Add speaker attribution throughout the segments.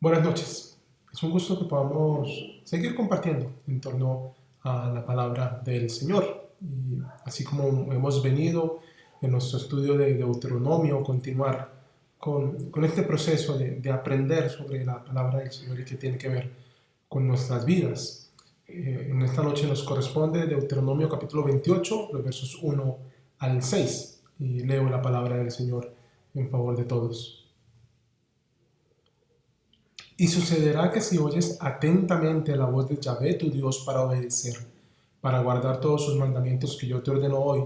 Speaker 1: Buenas noches. Es un gusto que podamos seguir compartiendo en torno a la palabra del Señor. Y así como hemos venido en nuestro estudio de Deuteronomio, continuar con este proceso de aprender sobre la palabra del Señor y que tiene que ver con nuestras vidas. En esta noche nos corresponde Deuteronomio capítulo 28, los versos 1 al 6. Y leo la palabra del Señor en favor de todos. Y sucederá que si oyes atentamente la voz de Yahvé tu Dios para obedecer, para guardar todos sus mandamientos que yo te ordeno hoy,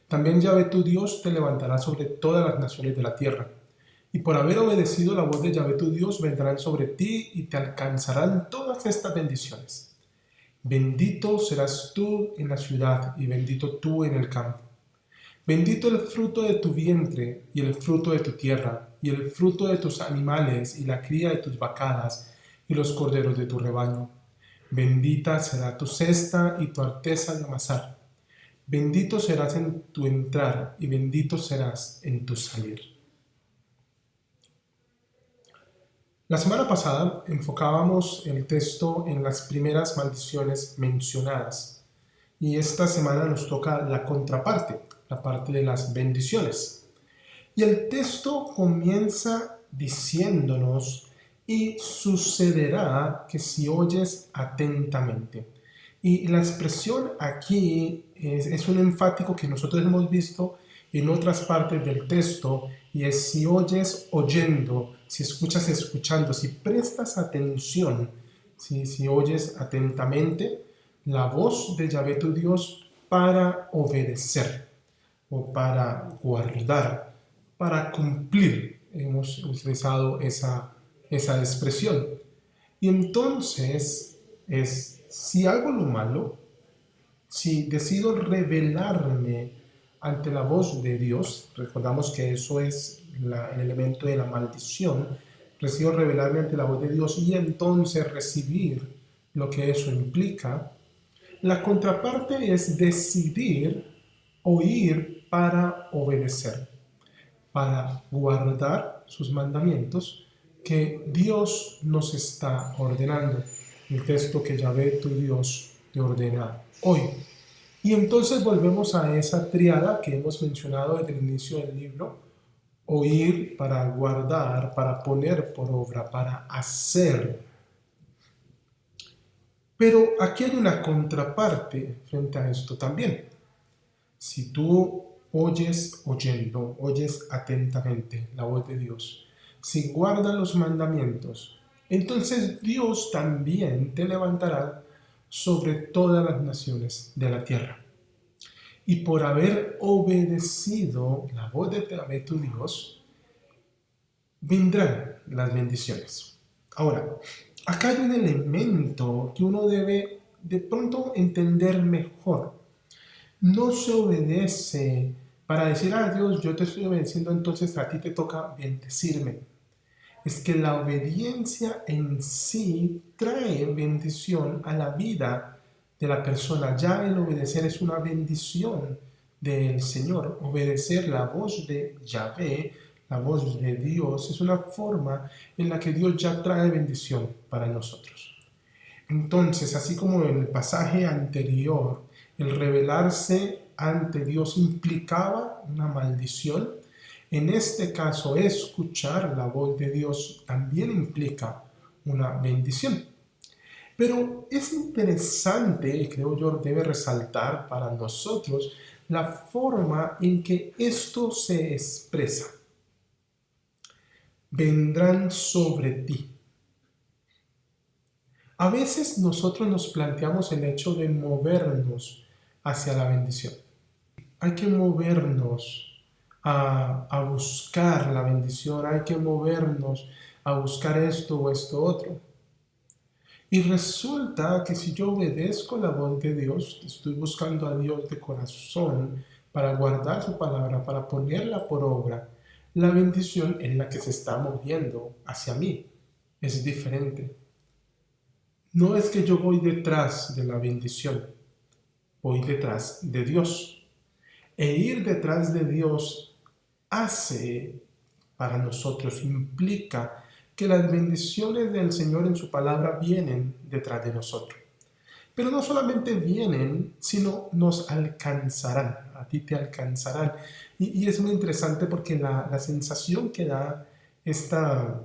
Speaker 1: también Yahvé tu Dios te levantará sobre todas las naciones de la tierra. Y por haber obedecido la voz de Yahvé tu Dios, vendrán sobre ti y te alcanzarán todas estas bendiciones. Bendito serás tú en la ciudad y bendito tú en el campo. Bendito el fruto de tu vientre y el fruto de tu tierra y el fruto de tus animales y la cría de tus vacadas y los corderos de tu rebaño. Bendita será tu cesta y tu arteza de amasar. Bendito serás en tu entrar y bendito serás en tu salir. La semana pasada enfocábamos el texto en las primeras maldiciones mencionadas y esta semana nos toca la contraparte, la parte de las bendiciones. Y el texto comienza diciéndonos, y sucederá que si oyes atentamente. Y la expresión aquí es un enfático que nosotros hemos visto en otras partes del texto, y es si oyes oyendo, si escuchas escuchando, si prestas atención, si oyes atentamente la voz de Yahvé tu Dios para obedecer o para guardar, para cumplir. Hemos utilizado esa expresión. Y entonces si hago lo malo, si decido rebelarme ante la voz de Dios, recordamos que eso es el elemento de la maldición, decido rebelarme ante la voz de Dios y entonces recibir lo que eso implica. La contraparte es decidir oír para obedecer, para guardar sus mandamientos que Dios nos está ordenando. El texto que Yahvé tu Dios te ordena hoy. Y entonces volvemos a esa triada que hemos mencionado desde el inicio del libro: oír para guardar, para poner por obra, para hacer. Pero aquí hay una contraparte frente a esto también. Si tú oyes atentamente la voz de Dios, si guardas los mandamientos, entonces Dios también te levantará sobre todas las naciones de la tierra. Y por haber obedecido la voz de Yahvé tu Dios, vendrán las bendiciones. Ahora, acá hay un elemento que uno debe de pronto entender mejor. No se obedece para decir, Dios, yo te estoy obedeciendo, entonces a ti te toca bendecirme. Es que la obediencia en sí trae bendición a la vida de la persona. Ya el obedecer es una bendición del Señor. Obedecer la voz de Yahvé, la voz de Dios, es una forma en la que Dios ya trae bendición para nosotros. Entonces, así como en el pasaje anterior, el rebelarse ante Dios implicaba una maldición, en este caso escuchar la voz de Dios también implica una bendición. Pero es interesante, y creo yo debe resaltar para nosotros, la forma en que esto se expresa. Vendrán sobre ti. A veces nosotros nos planteamos el hecho de movernos hacia la bendición. Hay que movernos a buscar la bendición, hay que movernos a buscar esto o esto otro. Y resulta que si yo obedezco la voz de Dios, estoy buscando a Dios de corazón para guardar su palabra, para ponerla por obra, la bendición en la que se está moviendo hacia mí es diferente. No es que yo voy detrás de la bendición, voy detrás de Dios. E ir detrás de Dios hace para nosotros, implica que las bendiciones del Señor en su palabra vienen detrás de nosotros. Pero no solamente vienen, sino nos alcanzarán. A ti te alcanzarán. Y es muy interesante porque la sensación que da esta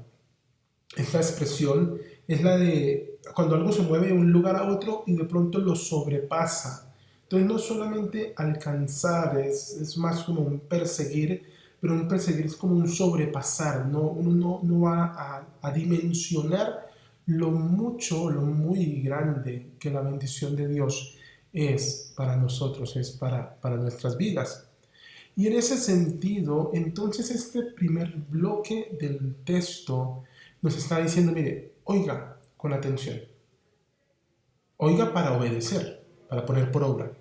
Speaker 1: expresión es la de cuando algo se mueve de un lugar a otro y de pronto lo sobrepasa. Entonces no solamente alcanzar, es más como un perseguir, pero un perseguir es como un sobrepasar, ¿no? Uno no va a dimensionar lo mucho, lo muy grande que la bendición de Dios es para nosotros, es para nuestras vidas. Y en ese sentido, entonces este primer bloque del texto nos está diciendo, mire, oiga con atención, oiga para obedecer, para poner por obra,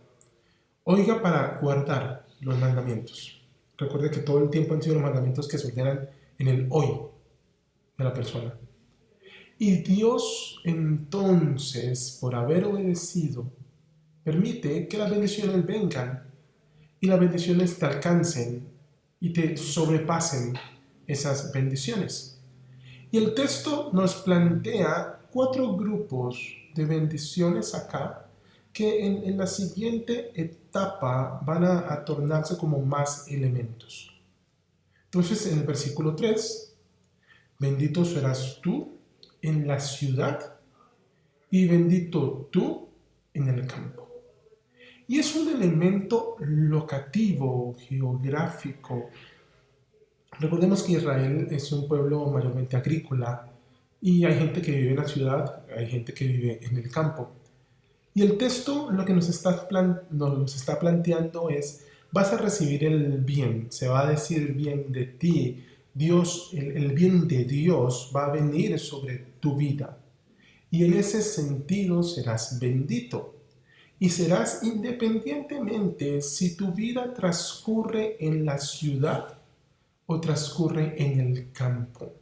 Speaker 1: oiga para guardar los mandamientos. Recuerde que todo el tiempo han sido los mandamientos que se ordenan en el hoy de la persona. Y Dios entonces, por haber obedecido, permite que las bendiciones vengan y las bendiciones te alcancen y te sobrepasen esas bendiciones. Y el texto nos plantea 4 grupos de bendiciones acá que en la siguiente etapa van a tornarse como más elementos. Entonces en el versículo 3, bendito serás tú en la ciudad y bendito tú en el campo. Y es un elemento locativo, geográfico. Recordemos que Israel es un pueblo mayormente agrícola y hay gente que vive en la ciudad, hay gente que vive en el campo. Y el texto lo que nos está planteando es, vas a recibir el bien, se va a decir bien de ti, Dios, el bien de Dios va a venir sobre tu vida. Y en ese sentido serás bendito. Y serás independientemente si tu vida transcurre en la ciudad o transcurre en el campo.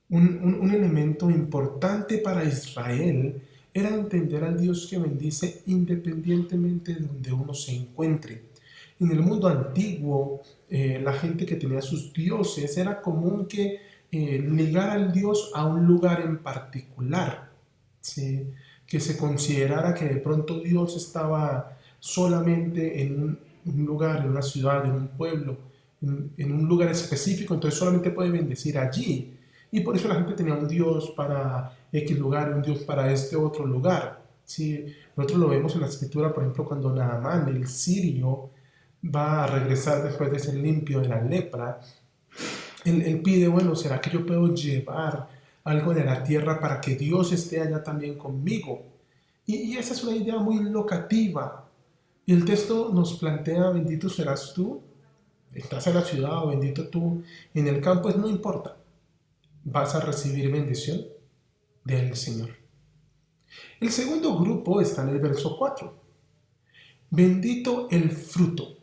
Speaker 1: Un elemento importante para Israel era entender al Dios que bendice independientemente de donde uno se encuentre. En el mundo antiguo, la gente que tenía sus dioses era común que ligara al Dios a un lugar en particular, ¿sí? Que se considerara que de pronto Dios estaba solamente en un lugar, en una ciudad, en un pueblo, en un lugar específico, entonces solamente puede bendecir allí. Y por eso la gente tenía un Dios para X lugar, un Dios para este otro lugar. ¿Sí? Nosotros lo vemos en la escritura, por ejemplo, cuando Naamán, el sirio, va a regresar después de ser limpio de la lepra. Él pide, bueno, ¿será que yo puedo llevar algo de la tierra para que Dios esté allá también conmigo? Y esa es una idea muy locativa. Y el texto nos plantea, bendito serás tú, estás en la ciudad o bendito tú en el campo, no importa, vas a recibir bendición del Señor. El segundo grupo está en el verso 4. Bendito el fruto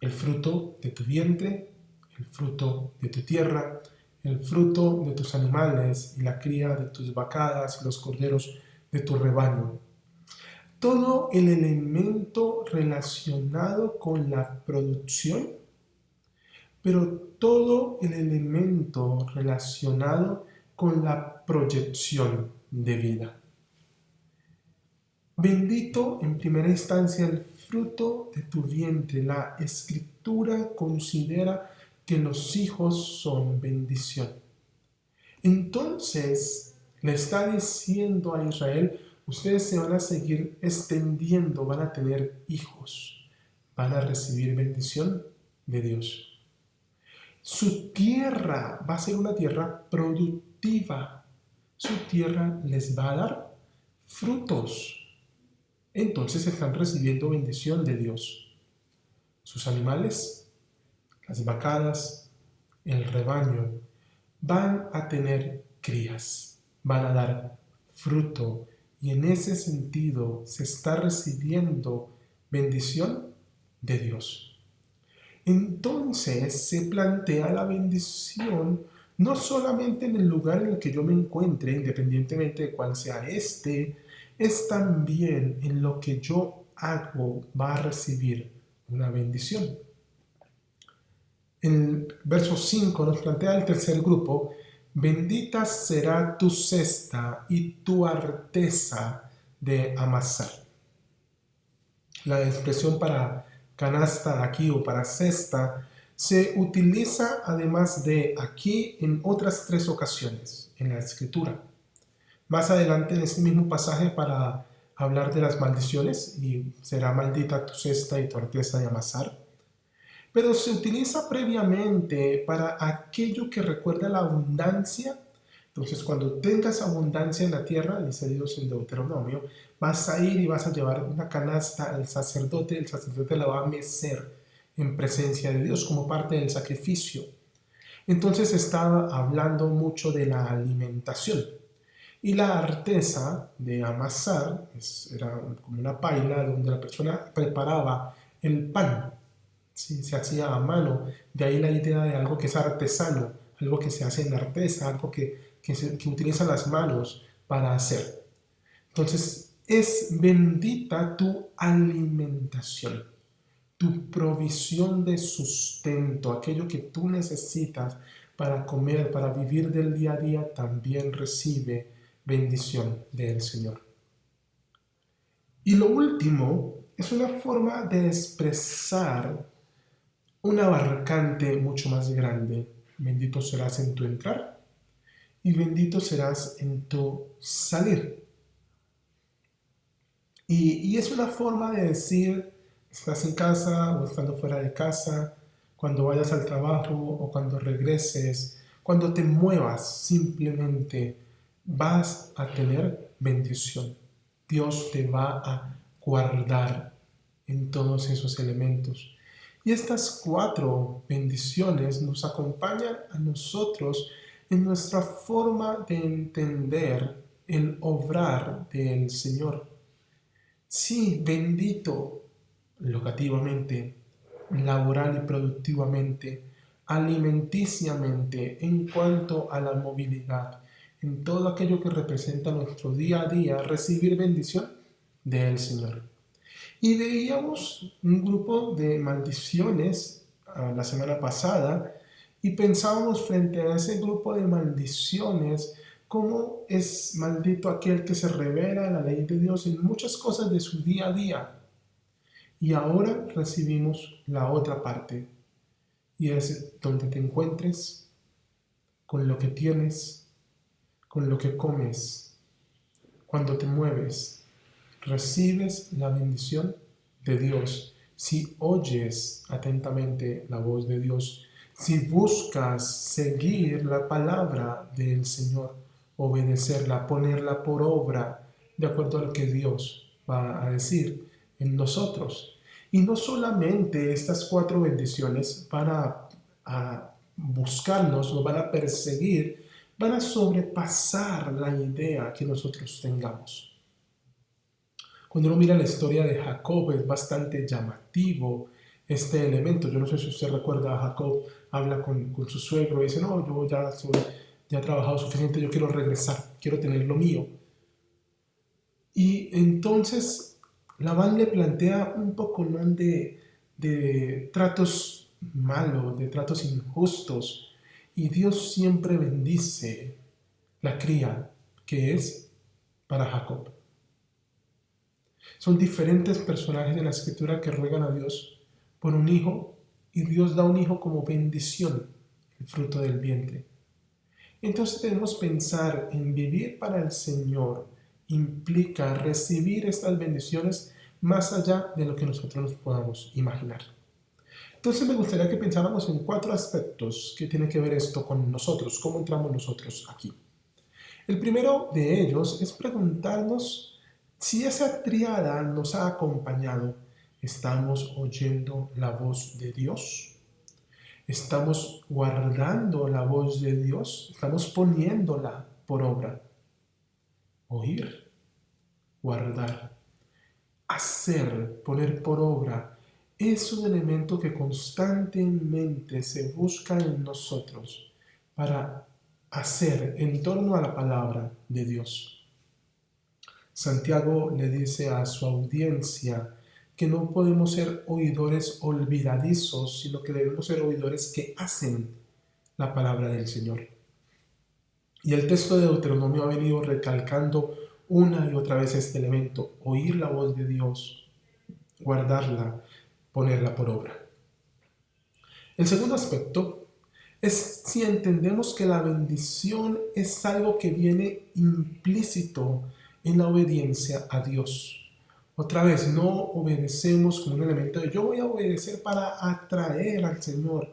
Speaker 1: de tu vientre, el fruto de tu tierra, el fruto de tus animales y la cría de tus vacadas y los corderos de tu rebaño. Todo el elemento relacionado con la producción, pero todo el elemento relacionado con la proyección de vida. Bendito en primera instancia el fruto de tu vientre. La Escritura considera que los hijos son bendición. Entonces le está diciendo a Israel, ustedes se van a seguir extendiendo, van a tener hijos, van a recibir bendición de Dios. Su tierra va a ser una tierra productiva. Su tierra les va a dar frutos. Entonces están recibiendo bendición de Dios. Sus animales, las vacadas, el rebaño, van a tener crías, van a dar fruto y en ese sentido se está recibiendo bendición de Dios. Entonces se plantea la bendición no solamente en el lugar en el que yo me encuentre, independientemente de cuál sea este, es también en lo que yo hago va a recibir una bendición. El verso 5 nos plantea el tercer grupo: bendita será tu cesta y tu arteza de amasar. La expresión para canasta aquí o para cesta se utiliza además de aquí en otras 3 ocasiones en la escritura. Más adelante en este mismo pasaje para hablar de las maldiciones, y será maldita tu cesta y tu arteza de amasar. Pero se utiliza previamente para aquello que recuerda la abundancia. Entonces, cuando tengas abundancia en la tierra, dice Dios en Deuteronomio, vas a ir y vas a llevar una canasta al sacerdote, el sacerdote la va a mecer en presencia de Dios como parte del sacrificio. Entonces estaba hablando mucho de la alimentación. Y la arteza de amasar era como una paila donde la persona preparaba el pan. Sí, se hacía a mano, de ahí la idea de algo que es artesano, algo que se hace en artesa, algo que utilizan las manos para hacer. Entonces, es bendita tu alimentación, tu provisión de sustento, aquello que tú necesitas para comer, para vivir del día a día, también recibe bendición del Señor. Y lo último es una forma de expresar un abarcante mucho más grande. Bendito serás en tu entrar y bendito serás en tu salir. Y es una forma de decir, estás en casa o estando fuera de casa, cuando vayas al trabajo o cuando regreses, cuando te muevas, simplemente vas a tener bendición. Dios te va a guardar en todos esos elementos. Y estas 4 bendiciones nos acompañan a nosotros en nuestra forma de entender el obrar del Señor. Sí, bendito locativamente, laboral y productivamente, alimenticiamente, en cuanto a la movilidad, en todo aquello que representa nuestro día a día, recibir bendición del Señor. Y veíamos un grupo de maldiciones la semana pasada y pensábamos frente a ese grupo de maldiciones cómo es maldito aquel que se revela a la ley de Dios en muchas cosas de su día a día. Y ahora recibimos la otra parte, y es donde te encuentres, con lo que tienes, con lo que comes, cuando te mueves, recibes la bendición de Dios. Si oyes atentamente la voz de Dios, si buscas seguir la palabra del Señor, obedecerla, ponerla por obra, de acuerdo a lo que Dios va a decir en nosotros. Y no solamente estas 4 bendiciones van a buscarnos, nos van a perseguir, van a sobrepasar la idea que nosotros tengamos. Cuando uno mira la historia de Jacob es bastante llamativo este elemento. Yo no sé si usted recuerda a Jacob, habla con su suegro y dice, no, yo ya he trabajado suficiente, yo quiero regresar, quiero tener lo mío. Y entonces Labán le plantea un poco, ¿no?, de tratos malos, de tratos injustos, y Dios siempre bendice la cría que es para Jacob. Son diferentes personajes de la escritura que ruegan a Dios por un hijo, y Dios da un hijo como bendición, el fruto del vientre. Entonces debemos pensar en vivir para el Señor implica recibir estas bendiciones más allá de lo que nosotros nos podamos imaginar. Entonces me gustaría que pensáramos en 4 aspectos que tienen que ver esto con nosotros, cómo entramos nosotros aquí. El primero de ellos es preguntarnos si esa tríada nos ha acompañado. ¿Estamos oyendo la voz de Dios? ¿Estamos guardando la voz de Dios? ¿Estamos poniéndola por obra? Oír, guardar, hacer, poner por obra, es un elemento que constantemente se busca en nosotros para hacer en torno a la palabra de Dios. Santiago le dice a su audiencia que no podemos ser oidores olvidadizos, sino que debemos ser oidores que hacen la palabra del Señor. Y el texto de Deuteronomio ha venido recalcando una y otra vez este elemento: oír la voz de Dios, guardarla, ponerla por obra. El segundo aspecto es si entendemos que la bendición es algo que viene implícito en la obediencia a Dios. Otra vez, no obedecemos como un elemento de yo voy a obedecer para atraer al Señor.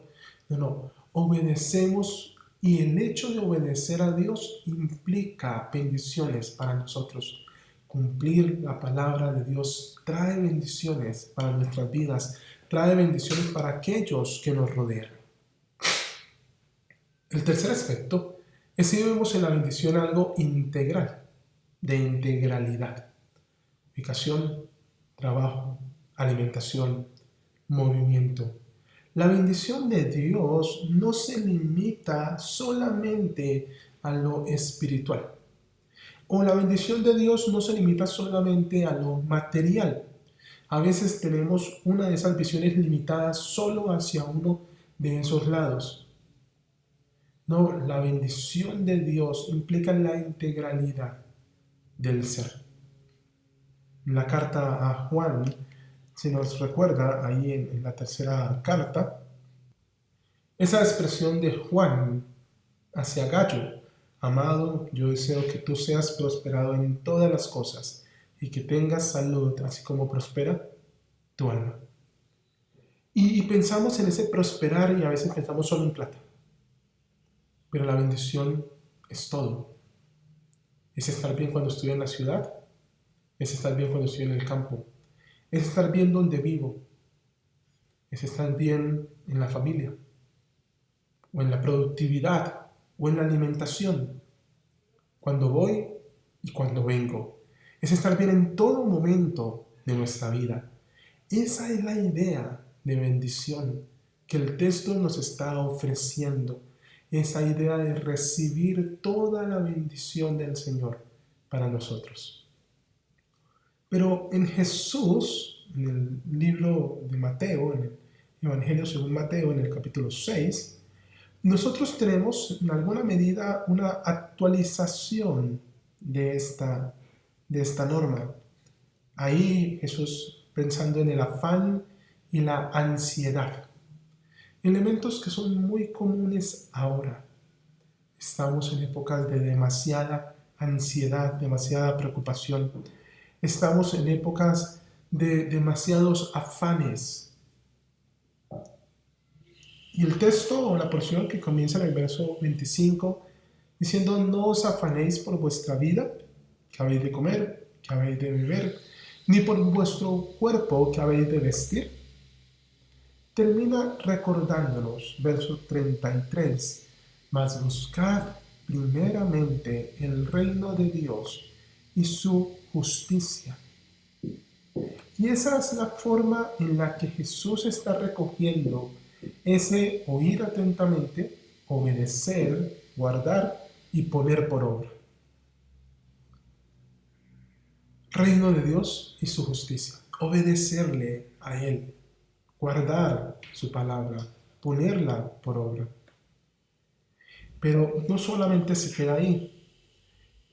Speaker 1: No, obedecemos, y el hecho de obedecer a Dios implica bendiciones para nosotros. Cumplir la palabra de Dios trae bendiciones para nuestras vidas, trae bendiciones para aquellos que nos rodean. El tercer aspecto es si vemos en la bendición algo integral, de integralidad. Ubicación, trabajo, alimentación, movimiento. La bendición de Dios no se limita solamente a lo espiritual. O la bendición de Dios no se limita solamente a lo material. A veces tenemos una de esas visiones limitadas solo hacia uno de esos lados. No, la bendición de Dios implica la integralidad del ser. En la carta a Juan, se nos recuerda ahí en la tercera carta, esa expresión de Juan hacia Gallo: amado, yo deseo que tú seas prosperado en todas las cosas y que tengas salud, así como prospera tu alma. Y pensamos en ese prosperar y a veces pensamos solo en plata. Pero la bendición es todo. Es estar bien cuando estoy en la ciudad, es estar bien cuando estoy en el campo, es estar bien donde vivo, es estar bien en la familia, o en la productividad, o en la alimentación, cuando voy y cuando vengo. Es estar bien en todo momento de nuestra vida. Esa es la idea de bendición que el texto nos está ofreciendo. Esa idea de recibir toda la bendición del Señor para nosotros. Pero en Jesús, en el libro de Mateo, en el Evangelio según Mateo, en el capítulo 6, nosotros tenemos en alguna medida una actualización de esta norma. Ahí Jesús pensando en el afán y la ansiedad, elementos que son muy comunes ahora. Estamos en épocas de demasiada ansiedad, demasiada preocupación. Estamos en épocas de demasiados afanes. Y el texto o la porción que comienza en el verso 25 diciendo: no os afanéis por vuestra vida, que habéis de comer, que habéis de beber, ni por vuestro cuerpo, que habéis de vestir. Termina recordándonos, verso 33, mas buscad primeramente el reino de Dios y su justicia. Y esa es la forma en la que Jesús está recogiendo ese oír atentamente, obedecer, guardar y poner por obra. Reino de Dios y su justicia. Obedecerle a Él, guardar su palabra, ponerla por obra. Pero no solamente se queda ahí.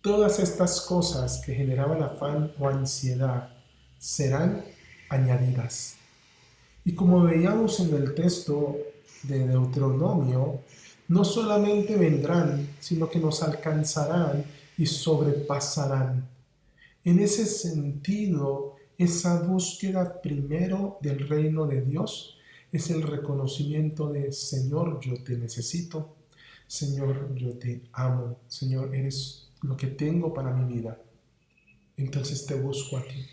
Speaker 1: Todas estas cosas que generaban afán o ansiedad serán añadidas. Y como veíamos en el texto de Deuteronomio, no solamente vendrán, sino que nos alcanzarán y sobrepasarán. En ese sentido, esa búsqueda primero del reino de Dios es el reconocimiento de: Señor, yo te necesito. Señor, yo te amo. Señor, eres lo que tengo para mi vida. Entonces te busco a ti.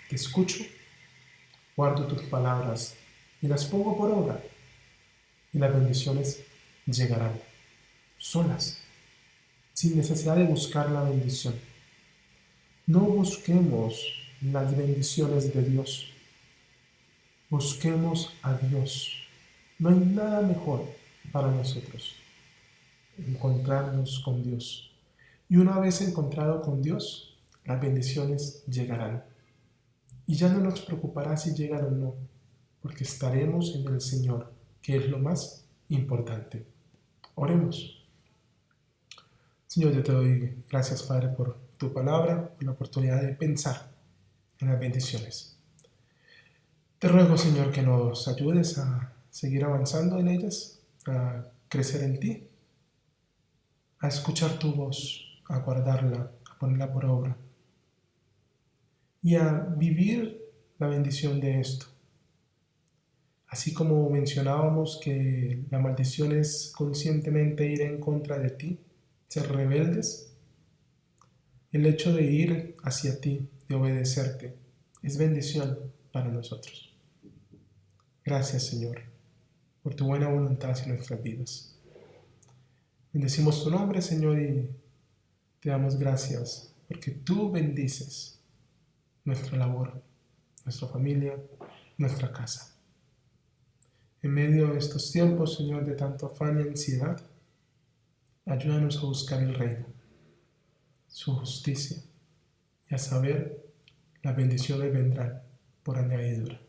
Speaker 1: Te escucho, guardo tus palabras y las pongo por obra. Y las bendiciones llegarán solas, sin necesidad de buscar la bendición. No busquemos las bendiciones de Dios. Busquemos a Dios. No hay nada mejor para nosotros: encontrarnos con Dios. Y una vez encontrado con Dios, las bendiciones llegarán. y ya no nos preocupará si llegan o no, porque estaremos en el Señor, que es lo más importante. Oremos. Señor, yo te doy gracias, Padre, por tu palabra, por la oportunidad de pensar en las bendiciones. Te ruego, Señor, que nos ayudes a seguir avanzando en ellas, a crecer en ti, a escuchar tu voz, a guardarla, a ponerla por obra y a vivir la bendición de esto. Así como mencionábamos que la maldición es conscientemente ir en contra de ti, ser rebeldes, el hecho de ir hacia ti, de obedecerte, es bendición para nosotros. Gracias, Señor, por tu buena voluntad en nuestras vidas. Bendecimos tu nombre, Señor, y te damos gracias porque tú bendices nuestra labor, nuestra familia, nuestra casa. En medio de estos tiempos, Señor, de tanto afán y ansiedad, ayúdanos a buscar el reino, su justicia, y a saber las bendiciones vendrán por añadidura.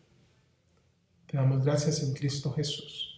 Speaker 1: Te damos gracias en Cristo Jesús.